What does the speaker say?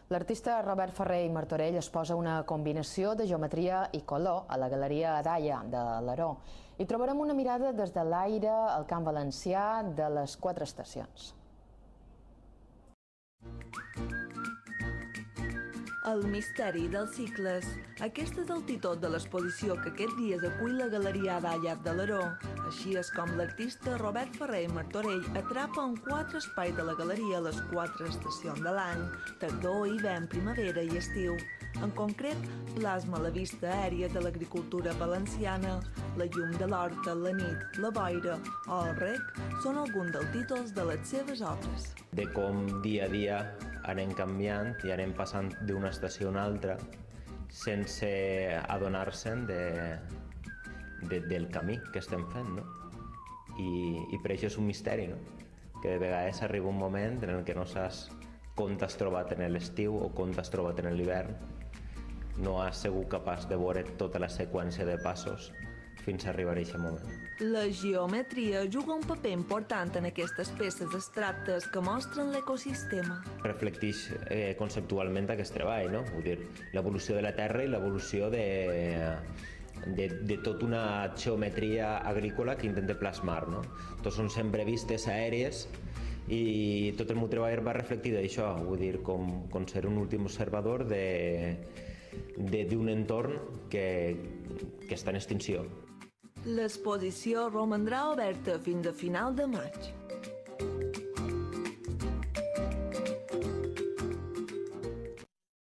L'artista Robert Ferrer i Martorell exposa una combinació de geometria i color a la Galeria Adaia de l'Aró. Hi trobarem una mirada des de l'aire al Camp Valencià de les 4 estacions. El misteri dels cicles. Aquest és el títol de l'exposició que aquests dies acull la Galeria Adaia de l'Aró. Així és com l'artista Robert Ferrer i Martorell atrapa en 4 espais de la galeria les 4 estacions de l'any: tardor, hivern, primavera i estiu. En concret, plasma la vista aèria de l'agricultura valenciana, la llum de l'horta, la nit, la boira o el rec són alguns dels títols de les seves obres. De com dia a dia anem canviant i anem passant d'una estació a una altra sense adonar-se'n del camí que estem fent, no? I per això és un misteri, no? Que de vegades arriba un moment en el que no saps on t'has trobat en l'estiu o on t'has trobat en l'hivern. No has sigut capaç de veure tota la seqüència de passos fins a arribar a aquest moment. La geometria juga un paper important en aquestes peces abstractes que mostren l'ecosistema. Reflecteix conceptualment aquest treball, no? Vull dir, l'evolució de la Terra i l'evolució de tota una geometria agrícola que intenta plasmar, no? Tots són sempre vistes aèries i tot el meu treball va reflectir d'això, vull dir, com ser un últim observador d'un entorn que està en extinció. L'exposició romandrà oberta fins a final de maig.